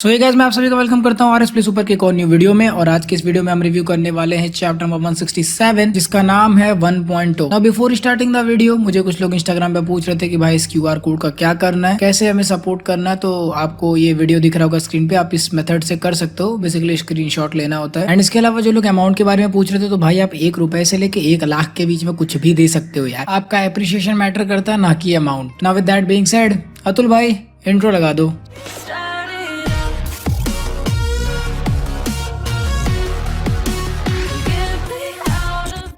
सो ये गाइस मैं आप सभी का वेलकम करता हूँ आरएस प्ले सुपर के एक और न्यू वीडियो में। और आज के इस वीडियो में हम रिव्यू करने वाले हैं चैप्टर नंबर 167 जिसका नाम है 1.0। Now before starting the video मुझे कुछ लोग इंस्टाग्राम पे पूछ रहे थे कि भाई इस क्यूआर कोड का क्या करना है, कैसे हमें सपोर्ट करना है। तो आपको ये वीडियो दिख रहा होगा स्क्रीन पे, आप इस मेथड से कर सकते हो। बेसिकली स्क्रीनशॉट लेना होता है। एंड इसके अलावा जो लोग अमाउंट के बारे में पूछ रहे थे, तो भाई आप 1 रुपए से लेके 1 लाख के बीच में कुछ भी दे सकते हो यार। आपका एप्रिसिएशन मैटर करता है, ना कि amount. Now with that being said, Atul भाई इंट्रो लगा दो।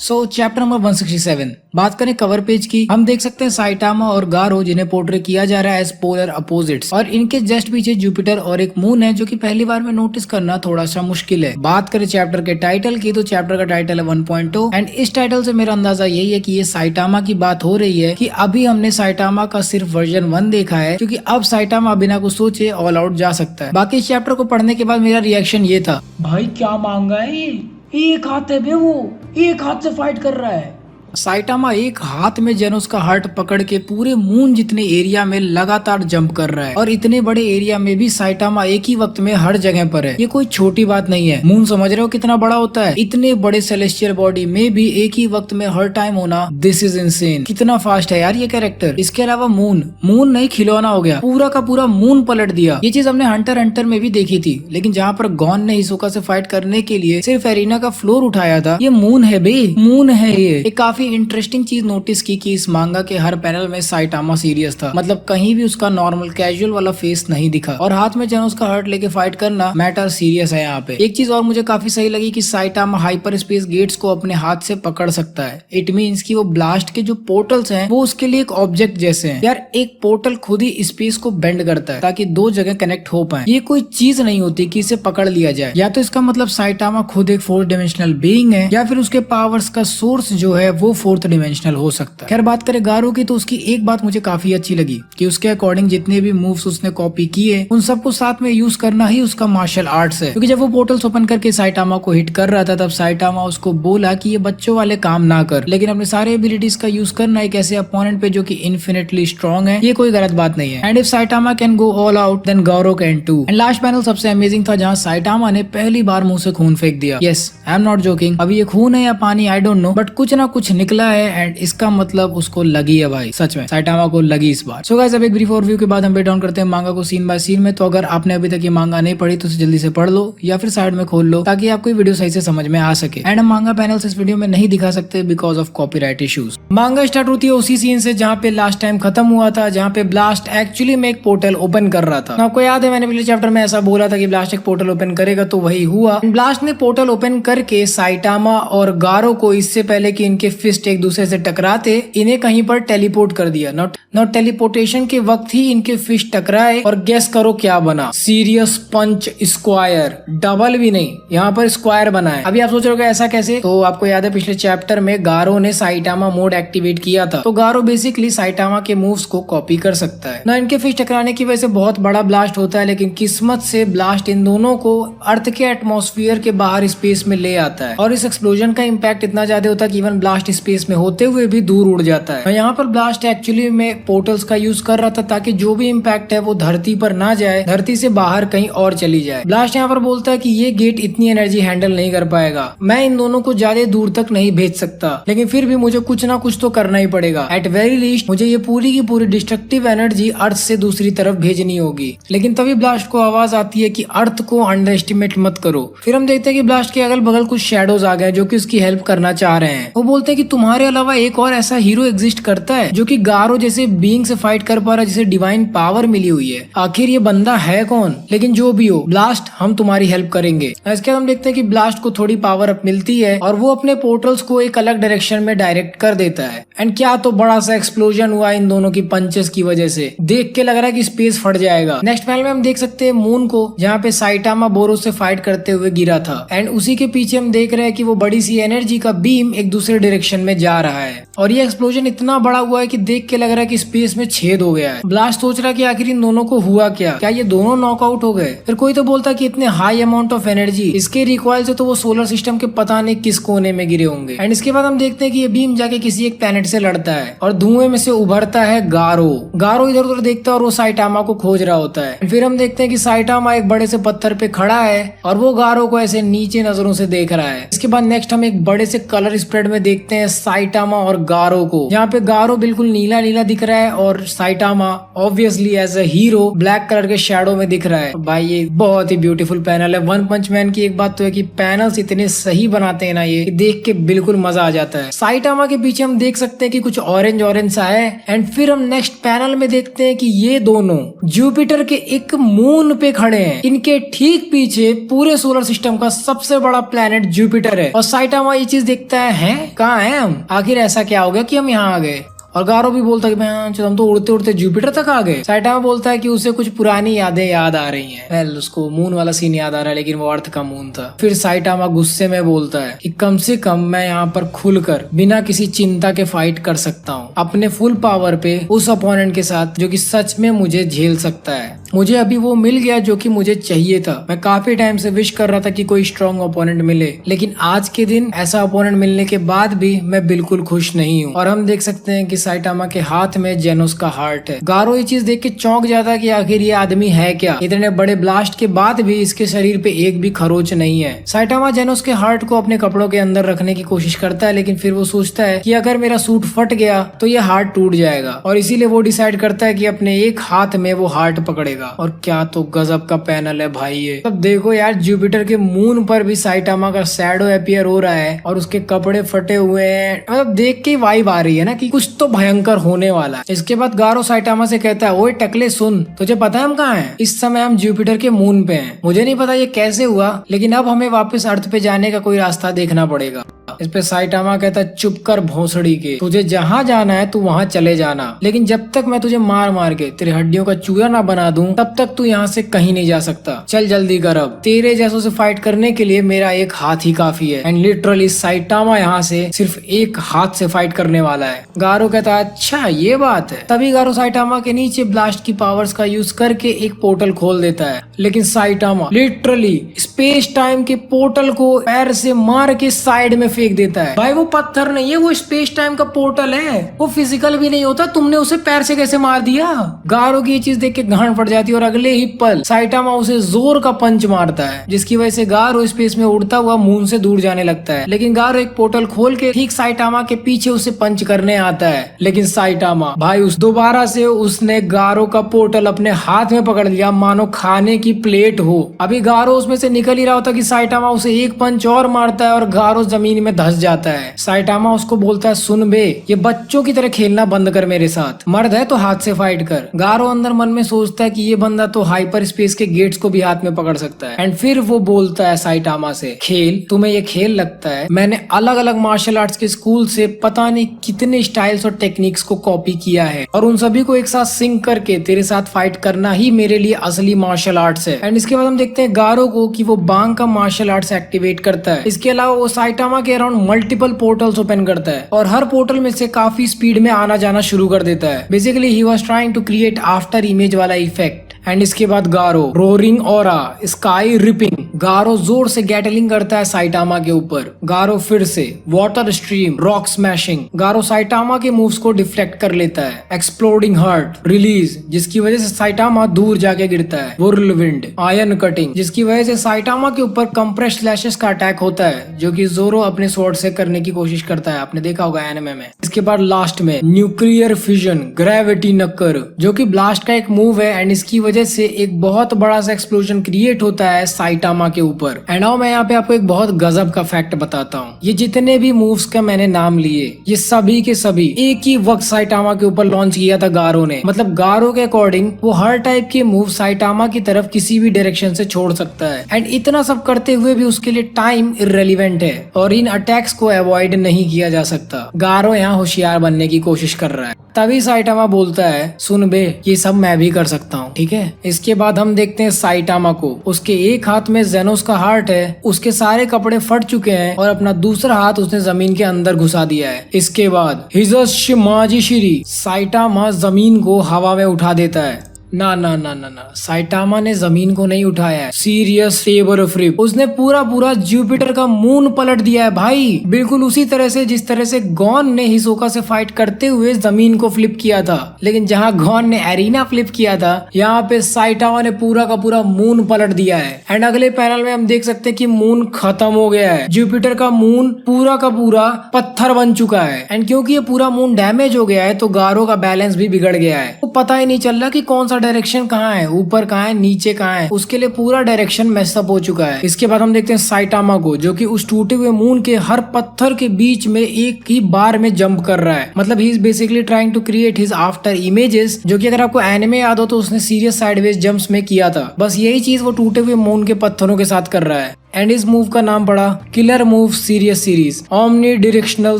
सो चैप्टर नंबर 167 बात करें कवर पेज की, हम देख सकते हैं साइटामा और गारो जिन्हें पोर्ट्रे किया जा रहा है एज पोलर अपोजिट्स, और इनके जस्ट पीछे जुपिटर और एक मून है जो कि पहली बार में नोटिस करना थोड़ा सा मुश्किल है। बात करें चैप्टर के टाइटल की, तो चैप्टर का टाइटल है 1.0 एंड इस टाइटल से मेरा अंदाजा यही है कि ये साइटामा की बात हो रही है कि अभी हमने साइटामा का सिर्फ वर्जन 1 देखा है, क्योंकि अब साइटामा बिना कुछ सोचे ऑल आउट जा सकता है। बाकी इस चैप्टर को पढ़ने के बाद मेरा रिएक्शन ये था, भाई क्या मांगा है ये, एक हाथ है बे, वो एक हाथ से फाइट कर रहा है। साइटामा एक हाथ में जेनोस का हार्ट पकड़ के पूरे मून जितने एरिया में लगातार जंप कर रहा है, और इतने बड़े एरिया में भी साइटामा एक ही वक्त में हर जगह पर है। ये कोई छोटी बात नहीं है। मून समझ रहे हो कितना बड़ा होता है, इतने बड़े सेलेस्टियल बॉडी में भी एक ही वक्त में हर टाइम होना, दिस इज इनसेन। कितना फास्ट है यार ये कैरेक्टर। इसके अलावा मून नहीं खिलौना हो गया, पूरा का पूरा मून पलट दिया। ये चीज हमने हंटर में भी देखी थी, लेकिन जहाँ पर गॉन ने हिसोका से फाइट करने के लिए सिर्फ एरिना का फ्लोर उठाया था, ये मून है बे, मून है। ये काफी इंटरेस्टिंग चीज नोटिस की कि इस मांगा के हर पैनल में साइटामा सीरियस था, मतलब कहीं भी उसका नॉर्मल कैजुअल वाला फेस नहीं दिखा, और हाथ में जेनोस का हार्ट लेके फाइट करना मैटर सीरियस है यहाँ पे। एक चीज और मुझे काफी सही लगी कि साइटामा हाइपर स्पेस गेट्स को अपने हाथ से पकड़ सकता है। इट मीन्स कि वो ब्लास्ट के जो पोर्टल्स हैं वो उसके लिए एक ऑब्जेक्ट जैसे हैं। यार एक पोर्टल खुद ही स्पेस को बेंड करता है ताकि 2 जगह कनेक्ट हो पाए। ये कोई चीज नहीं होती कि इसे पकड़ लिया जाए। या तो इसका मतलब साइटामा खुद एक 4 डायमेंशनल बीइंग है, या फिर उसके पावर्स का सोर्स जो है वो 4th डिमेंशनल हो सकता है। खैर बात करें गारो की, तो उसकी एक बात मुझे काफी अच्छी लगी कि उसके अकॉर्डिंग जितने भी मूव्स उसने कॉपी किए उन सबको साथ में यूज करना ही उसका मार्शल आर्ट्स है। क्योंकि जब वो पोर्टल्स ओपन करके साइटामा को हिट कर रहा था, तब साइटामा उसको बोला कि ये बच्चों वाले काम ना कर, लेकिन अपने सारे एबिलिटीज का यूज करना एक ऐसे अपोनेंट पे जो कि इन्फिनिटली स्ट्रॉन्ग है, ये कोई गलत बात नहीं है। And if Saitama can go all out then Garou can too. And last panel सबसे अमेजिंग था, जहाँ साइटामा ने पहली बार मुंह से खून फेंक दिया। Yes, I am not joking. अभी ये खून है या पानी आई डोंट नो, बट कुछ ना कुछ निकला है, एंड इसका मतलब उसको लगी है भाई, सच में साइटामा को लगी इस बार। सो गाइस अब एक ब्रीफ ओवरव्यू के बाद हम ब्रेक डाउन करते हैं मांगा को सीन बाय सीन में। तो अगर आपने अभी तक ये मांगा नहीं पढ़ी तो उसे जल्दी से पढ़ लो, या फिर साइड में खोल लो ताकि आपको वीडियो सही से समझ में आ सके। एंड हम मांगा पैनल्स इस वीडियो में नहीं दिखा सकते बिकॉज ऑफ कॉपीराइट इश्यूज। मांगा स्टार्ट होती है उसी सीन से जहाँ पे लास्ट टाइम खत्म हुआ था, जहाँ पे ब्लास्ट एक्चुअली में एक पोर्टल ओपन कर रहा था। आपको याद है मैंने पिछले चैप्टर में ऐसा बोला था कि ब्लास्ट एक पोर्टल ओपन करेगा, तो वही हुआ। ब्लास्ट ने पोर्टल ओपन करके साइटामा और गारो को, इससे पहले कि इनके फिस्ट एक दूसरे से टकराते, इन्हें कहीं पर टेलीपोर्ट कर दिया। नॉट टेलीपोर्टेशन के वक्त ही इनके फिस्ट टकराए, और गेस करो क्या बना, सीरियस पंच स्क्वायर। डबल भी नहीं, यहाँ पर स्क्वायर बना है। अभी आप सोच रहे हो ऐसा कैसे, तो आपको याद है पिछले चैप्टर में गारो ने साइटामा मोड एक्टिवेट किया था, तो गारो बेसिकली साइटामा के मूव्स को कॉपी कर सकता है ना। इनके फिस्ट टकराने की वजह से बहुत बड़ा ब्लास्ट होता है, लेकिन किस्मत से ब्लास्ट इन दोनों को अर्थ के एटमॉस्फेयर के बाहर स्पेस में ले आता है, और इस एक्सप्लोजन का इम्पैक्ट इतना ज्यादा होता है कि इवन ब्लास्ट स्पेस में होते हुए भी दूर उड़ जाता है। यहाँ पर ब्लास्ट एक्चुअली में पोर्टल्स का यूज कर रहा था ताकि जो भी इम्पैक्ट है वो धरती पर ना जाए, धरती से बाहर कहीं और चली जाए। ब्लास्ट यहाँ पर बोलता है कि ये गेट इतनी एनर्जी हैंडल नहीं कर पाएगा, मैं इन दोनों को ज्यादा दूर तक नहीं भेज सकता, लेकिन फिर भी मुझे कुछ ना कुछ तो करना ही पड़ेगा। एट वेरी लीस्ट मुझे ये पूरी की पूरी डिस्ट्रक्टिव एनर्जी अर्थ से दूसरी तरफ भेजनी होगी। लेकिन तभी ब्लास्ट को आवाज आती है कि अर्थ को अंडर एस्टिमेट मत करो। फिर हम देखते हैं कि ब्लास्ट के अगल बगल कुछ शैडोज आ गए जो कि उसकी हेल्प करना चाह रहे हैं। वो बोलते हैं कि तुम्हारे अलावा एक और ऐसा हीरो एग्जिस्ट करता है जो कि गारो जैसे बीइंग से फाइट कर पा रहा है, जिसे डिवाइन पावर मिली हुई है। आखिर ये बंदा है कौन? लेकिन जो भी हो ब्लास्ट, हम तुम्हारी हेल्प करेंगे। इसके बाद हम देखते हैं कि ब्लास्ट को थोड़ी पावर अप मिलती है, और वो अपने पोर्टल्स को एक अलग डायरेक्शन में डायरेक्ट कर देता है। एंड क्या तो बड़ा सा एक्सप्लोजन हुआ इन दोनों की पंचेस की वजह से, देख के लग रहा है कि स्पेस फट जाएगा। नेक्स्ट पैनल में हम देख सकते हैं मून को, जहाँ पे साइटामा बोरो से फाइट करते हुए गिरा था, एंड उसी के पीछे हम देख रहे हैं कि वो बड़ी सी एनर्जी का बीम एक दूसरे डायरेक्शन डायरेक्शन में जा रहा है और ये एक्सप्लोजन इतना बड़ा हुआ है कि देख के लग रहा है कि स्पेस में छेद हो गया है। ब्लास्ट सोच रहा है कि आखिर इन दोनों को हुआ क्या ये दोनों नॉकआउट हो गए। फिर कोई तो बोलता है कि इतने हाई अमाउंट ऑफ एनर्जी इसके रिकॉइल से तो वो सोलर सिस्टम के पता नहीं किस कोने में गिरे होंगे। एंड इसके बाद हम देखते हैं कि ये बीम जाके किसी एक प्लेनेट से लड़ता है और धुएं में से उभरता है गारो इधर उधर देखता है और वो साइटामा को खोज रहा होता है। फिर हम देखते हैं कि साइटामा एक बड़े से पत्थर पे खड़ा है और वो गारो को ऐसे नीचे नजरों से देख रहा है। इसके बाद नेक्स्ट हम एक बड़े से कलर स्प्रेड में देखते हैं साइटामा और गारो को, जहाँ पे गारो बिल्कुल नीला नीला दिख रहा है और Saitama obviously as a hero black colour के शैडो में दिख रहा है। भाई ये बहुत ही ब्यूटीफुल पैनल है। वन पंच मैन की एक बात तो है कि पैनल्स इतने सही बनाते हैं ना, ये देख के बिल्कुल मजा आ जाता है। साइटामा के पीछे हम देख सकते हैं कि कुछ ऑरेंज सा है। एंड फिर हम नेक्स्ट पैनल में देखते हैं कि ये दोनों जुपिटर के एक मून पे खड़े हैं। इनके ठीक पीछे पूरे सोलर सिस्टम का सबसे बड़ा प्लेनेट जुपिटर है और साइटामा ये चीज देखता है कहाँ है हम, आखिर ऐसा क्या हो गया कि हम यहाँ आ गए। और गारो भी बोलता है कि हम तो उड़ते उड़ते जुपिटर तक आ गए। साइटामा बोलता है कि उसे कुछ पुरानी यादें याद आ रही हैं। वेल उसको मून वाला सीन याद आ रहा है लेकिन वो अर्थ का मून था। फिर साइटामा गुस्से में बोलता है कि कम से कम मैं यहाँ पर खुलकर बिना किसी चिंता के फाइट कर सकता हूँ अपने फुल पावर पे उस अपोनेंट के साथ जो कि सच में मुझे झेल सकता है। मुझे अभी वो मिल गया जो कि मुझे चाहिए था। मैं काफी टाइम से विश कर रहा था कि कोई स्ट्रॉन्ग ओपोनेंट मिले, लेकिन आज के दिन ऐसा ओपोनेंट मिलने के बाद भी मैं बिल्कुल खुश नहीं हूँ। और हम देख सकते हैं कि साइटामा के हाथ में जेनोस का हार्ट है। गारो ये चीज देख के चौंक जाता है कि आखिर ये आदमी है क्या, इतने बड़े ब्लास्ट के बाद भी इसके शरीर पे एक भी खरोच नहीं है। साइटामा जेनोस के हार्ट को अपने कपड़ों के अंदर रखने की कोशिश करता है, लेकिन फिर वो सोचता है कि अगर मेरा सूट फट गया तो ये हार्ट टूट जाएगा और इसीलिए वो डिसाइड करता है कि अपने एक हाथ में वो हार्ट पकड़ेगा। और क्या तो गजब का पैनल है भाई ये। तब देखो यार जुपिटर के मून पर भी साइटामा का शैडो अपीयर हो रहा है और उसके कपड़े फटे हुए हैं। मतलब देख के वाइब आ रही है ना कि कुछ तो भयंकर होने वाला है। इसके बाद गारो साइटामा से कहता है ओए टकले सुन, तुझे पता है हम कहाँ हैं? इस समय हम जुपिटर के मून पे हैं। मुझे नहीं पता ये कैसे हुआ, लेकिन अब हमें वापस अर्थ पे जाने का कोई रास्ता देखना पड़ेगा। इस पे साइटामा कहता है चुप कर भोसड़ी के, तुझे जहाँ जाना है तू वहाँ चले जाना, लेकिन जब तक मैं तुझे मार मार के तेरे हड्डियों का चूरा ना बना दूं तब तक तू यहाँ से कहीं नहीं जा सकता। चल जल्दी कर, अब तेरे जैसों से फाइट करने के लिए मेरा एक हाथ ही काफी है। एंड लिटरली साइटामा यहाँ से सिर्फ एक हाथ से फाइट करने वाला है। गारो कहता है अच्छा ये बात है। तभी गारो साइटामा के नीचे ब्लास्ट की पावर्स का यूज करके एक पोर्टल खोल देता है, लेकिन साइटामा लिटरली स्पेस टाइम के पोर्टल को पैर से मार के साइड में फेंक देता है। भाई वो पत्थर नहीं है, वो स्पेस टाइम का पोर्टल है, वो फिजिकल भी नहीं होता। तुमने उसे पैर से कैसे मार दिया? गारो की ये चीज देख के गांड फट जाती है और अगले ही पल साइटामा उसे जोर का पंच मारता है, जिसकी वजह से गारो स्पेस में उड़ता हुआ मून से दूर जाने लगता है। लेकिन गारो एक पोर्टल खोल के ठीक साइटामा के पीछे उसे पंच करने आता है, लेकिन साइटामा भाई उस दोबारा से उसने गारो का पोर्टल अपने हाथ में पकड़ लिया मानो खाने की प्लेट हो। अभी गारो उसमें से निकल ही रहा होता कि साइटामा उसे एक पंच और मारता है और गारो जमीन में धंस जाता है। साइटामा उसको बोलता है सुन बे, ये बच्चों की तरह खेलना बंद कर मेरे साथ, मर्द है तो हाथ से फाइट कर। गारो अंदर मन में सोचता है कि ये बंदा तो हाइपर स्पेस के गेट्स को भी हाथ में पकड़ सकता है। एंड फिर वो बोलता है साइटामा से खेल, तुम्हें ये खेल लगता है? मैंने अलग अलग मार्शल आर्ट्स के स्कूल से पता नहीं कितने स्टाइल्स और टेक्निक्स को कॉपी किया है और उन सभी को एक साथ सिंक करके तेरे साथ फाइट करना ही मेरे लिए असली मार्शल आर्ट्स है। एंड इसके बाद हम देखते हैं गारो को कि वो बांग का मार्शल आर्ट्स एक्टिवेट करता है। इसके अलावा वो साइटामा के अराउंड मल्टीपल पोर्टल्स ओपन करता है और हर पोर्टल में से काफी स्पीड में आना जाना शुरू कर देता है। Basically he was trying to create after image वाला इफेक्ट। एंड इसके बाद Garou roaring aura, sky ripping, Garou जोर से गैटलिंग करता है साइटामा के ऊपर। गारो फिर से वाटर स्ट्रीम, रॉक स्मैशिंग, गारो साइटामा के मूव्स को डिफ्लेक्ट कर लेता है। एक्सप्लोडिंग हार्ट रिलीज, जिसकी वजह से साइटामा दूर जाके गिरता है। व्हिर्लविंड, आयरन कटिंग, जिसकी वजह से साइटामा के ऊपर कंप्रेस्ड लैशेस का अटैक होता है, जो कि जोरो अपने स्वॉर्ड से करने की कोशिश करता है, आपने देखा होगा एनिमे में। इसके बाद लास्ट में न्यूक्लियर फिजन, ग्रेविटी नक्कर, जो कि ब्लास्ट का एक मूव है एंड इसकी वजह से एक बहुत बड़ा सा एक्सप्लोजन क्रिएट होता है साइटामा के ऊपर। एंड नाउ मैं यहाँ पे आपको एक बहुत गजब का फैक्ट बताता हूँ। ये जितने भी मूव्स का मैंने नाम लिए, ये सभी के सभी एक ही वक्त साइटामा के ऊपर लॉन्च किया था गारो ने। मतलब गारो के अकॉर्डिंग वो हर टाइप के मूव साइटामा की तरफ किसी भी डायरेक्शन से छोड़ सकता है। एंड इतना सब करते हुए भी उसके लिए टाइम इररेलेवेंट है और इन अटैक्स को अवॉइड नहीं किया जा सकता। गारो यहाँ होशियार बनने की कोशिश कर रहा है। तभी साइटामा बोलता है, सुन बे, ये सब मैं भी कर सकता हूँ, ठीक है। इसके बाद हम देखते हैं साइटामा को। उसके एक हाथ में जेनोस का हार्ट है, उसके सारे कपड़े फट चुके हैं और अपना दूसरा हाथ उसने जमीन के अंदर घुसा दिया है। इसके बाद हिजशिमाजिशिरी, साइटामा जमीन को हवा में उठा देता है। ना ना ना ना ना, साइटामा ने जमीन को नहीं उठाया है, सीरियस सेबर फ्लिप। उसने पूरा जुपिटर का मून पलट दिया है भाई, बिल्कुल उसी तरह से जिस तरह से गॉन ने हिसोका से फाइट करते हुए जमीन को फ्लिप किया था। लेकिन जहां गॉन ने एरिना फ्लिप किया था, यहाँ पे साइटामा ने पूरा का पूरा मून पलट दिया है। एंड अगले पैनल में हम देख सकते हैं कि मून खत्म हो गया है। जुपिटर का मून पूरा का पूरा पत्थर बन चुका है। एंड क्योंकि ये पूरा मून डैमेज हो गया है तो गारो का बैलेंस भी बिगड़ गया है। तो पता ही नहीं चल रहा कि कौन सा डायरेक्शन कहाँ है, ऊपर कहाँ है, नीचे कहाँ है। उसके लिए पूरा डायरेक्शन मेसअप हो चुका है। इसके बाद हम देखते हैं साइटामा को, जो कि उस टूटे हुए मून के हर पत्थर के बीच में एक ही बार में जंप कर रहा है। मतलब he is basically trying to create his after images, जो कि अगर आपको एनिमे याद हो तो उसने सीरियस साइडवेज जंप्स में किया था। बस यही चीज वो टूटे हुए मून के पत्थरों के साथ कर रहा है। एंड इस मूव का नाम पड़ा killer move serious series, omni directional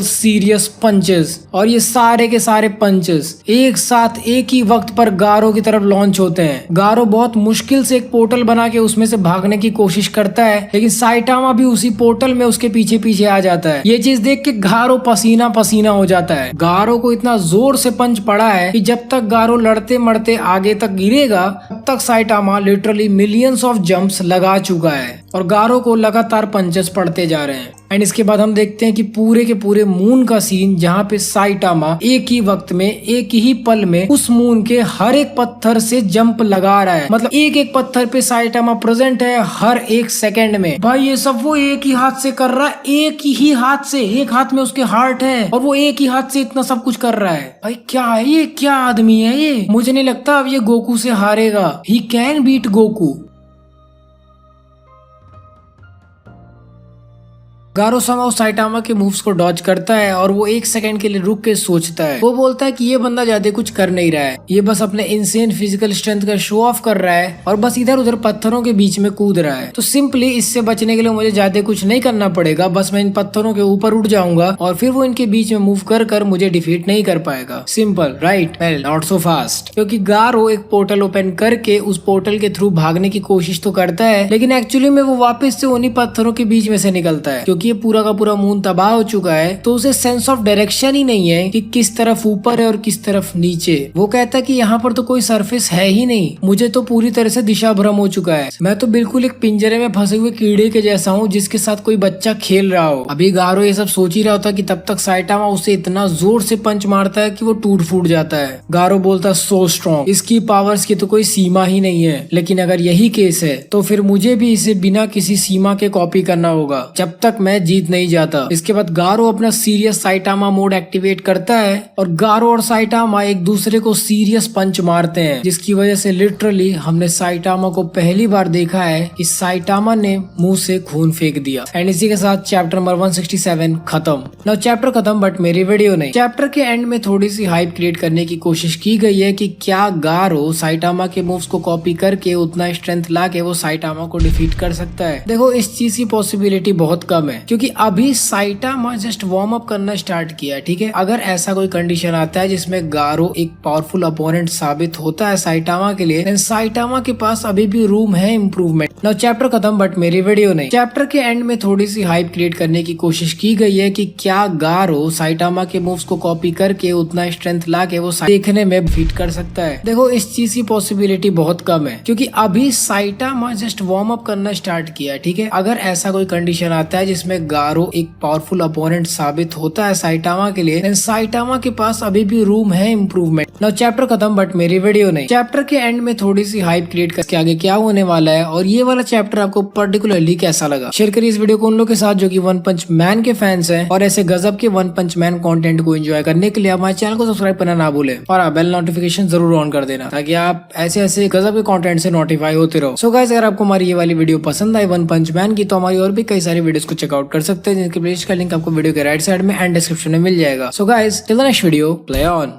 serious punches. और ये सारे के सारे पंचेस एक साथ एक ही वक्त पर गारो की तरफ लॉन्च होते हैं। गारो बहुत मुश्किल से एक पोर्टल बना के उसमें से भागने की कोशिश करता है, लेकिन साइटामा भी उसी पोर्टल में उसके पीछे पीछे आ जाता है। ये चीज देख के गारो पसीना पसीना हो जाता है। गारो को इतना जोर से पंच पड़ा है कि जब तक गारो लड़ते मरते आगे तक गिरेगा, तब तक Saitama literally millions of jumps लगा चुका है और गारो को लगातार पंचेस पड़ते जा रहे हैं। एंड इसके बाद हम देखते हैं कि पूरे के पूरे मून का सीन, जहाँ पे साइटामा एक ही वक्त में एक ही पल में उस मून के हर एक पत्थर से जंप लगा रहा है। मतलब एक एक पत्थर पे साइटामा प्रेजेंट है हर एक सेकंड में। भाई ये सब वो एक ही हाथ से कर रहा है, एक ही हाथ से। एक हाथ में उसके हार्ट है और वो एक ही हाथ से इतना सब कुछ कर रहा है। भाई क्या है ये, क्या आदमी है ये। मुझे नहीं लगता अब ये गोकू से हारेगा। He can beat Goku. Garou समाओ साइटामा के मूव्स को डॉज करता है और वो एक सेकंड के लिए रुक के सोचता है। वो बोलता है कि ये बंदा ज्यादा कुछ कर नहीं रहा है, ये बस अपने इंसेन फिजिकल स्ट्रेंथ का शो ऑफ कर रहा है और बस इधर उधर पत्थरों के बीच में कूद रहा है। तो सिंपली इससे बचने के लिए मुझे ज्यादा कुछ नहीं करना पड़ेगा, बस मैं इन पत्थरों के ऊपर उठ जाऊंगा और फिर वो इनके बीच में मूव कर कर मुझे डिफीट नहीं कर पाएगा। Simple, right? Well, not so fast. क्योंकि गारो एक पोर्टल ओपन करके उस पोर्टल के थ्रू भागने की कोशिश तो करता है, लेकिन एक्चुअली में वो वापस से उन्हीं पत्थरों के बीच में से निकलता है। क्योंकि ये पूरा का पूरा मून तबाह हो चुका है तो उसे सेंस ऑफ डायरेक्शन ही नहीं है कि किस तरफ ऊपर है और किस तरफ नीचे। वो कहता है कि यहाँ पर तो कोई सरफेस है ही नहीं, मुझे तो पूरी तरह से दिशा भ्रम हो चुका है। मैं तो बिल्कुल एक पिंजरे में फंसे हुए कीड़े के जैसा हूँ जिसके साथ कोई बच्चा खेल रहा हो। अभी गारो ये सब सोच ही रहा होता कि तब तक साइटामा उसे इतना जोर से पंच मारता है कि वो टूट फूट जाता है। गारो बोलता सो स्ट्रॉन्ग, इसकी पावर्स की तो कोई सीमा ही नहीं है। लेकिन अगर यही केस है तो फिर मुझे भी इसे बिना किसी सीमा के कॉपी करना होगा जब तक मैं जीत नहीं जाता। इसके बाद गारो अपना सीरियस साइटामा मोड एक्टिवेट करता है और गारो और साइटामा एक दूसरे को सीरियस पंच मारते हैं, जिसकी वजह से लिटरली हमने साइटामा को पहली बार देखा है कि साइटामा ने मुंह से खून फेंक दिया। एंड इसी के साथ चैप्टर नंबर 167 खत्म। नाउ चैप्टर खत्म बट मेरी वीडियो नहीं। चैप्टर के एंड में थोड़ी सी हाइप क्रिएट करने की कोशिश की गई है कि क्या गारो साइटामा के मूव्स को कॉपी करके उतना स्ट्रेंथ ला के वो साइटामा को डिफीट कर सकता है। देखो इस चीज की पॉसिबिलिटी बहुत कम है, क्योंकि अभी साइटामा जस्ट वार्म अप करना स्टार्ट किया है, ठीक है। अगर ऐसा कोई कंडीशन आता है जिसमें गारो एक पावरफुल अपोनेंट साबित होता है साइटामा के लिए, साइटामा के पास अभी भी रूम है इम्प्रूवमेंट। नाउ चैप्टर खत्म बट मेरी वीडियो नहीं। चैप्टर के एंड में थोड़ी सी हाइप क्रिएट करने की कोशिश की गई है कि क्या गारो साइटामा के मूव्स को कॉपी करके उतना स्ट्रेंथ ला के वो देखने में फिट कर सकता है। देखो इस चीज की पॉसिबिलिटी बहुत कम है, क्योंकि अभी साइटामा जस्ट वार्म अप करना स्टार्ट किया है, ठीक है। अगर ऐसा कोई कंडीशन आता है जिसमें गारो एक पावरफुल अपोनेंट साबित होता है साइटामा के लिए, साइटामा के पास अभी भी रूम है इम्प्रूवमेंट। नाउ चैप्टर खत्म बट मेरी वीडियो नहीं। चैप्टर के एंड में थोड़ी सी हाइप क्रिएट करके आगे क्या होने वाला है और ये वाला चैप्टर आपको पर्टिकुलरली कैसा लगा, शेयर करिए इस वीडियो को उन लोगों के साथ जो कि वन पंच मैन के फैंस हैं और ऐसे गजब के वन पंच मैन कंटेंट को एंजॉय करने के लिए हमारे चैनल को सब्सक्राइब करना ना भूले और बेल नोटिफिकेशन जरूर ऑन कर देना, ताकि आप ऐसे ऐसे गजब के कंटेंट से नोटिफाई होते रहो। सो गाइस, अगर आपको हमारी ये वाली वीडियो पसंद आई वन पंच मैन की, तो हमारी और भी कई सारी वीडियोस को चेकआउट कर सकते हैं, जिनके प्लेलिस्ट का लिंक आपको वीडियो के राइट साइड में एंड डिस्क्रिप्शन में मिल जाएगा। So guys, till the next video, play on.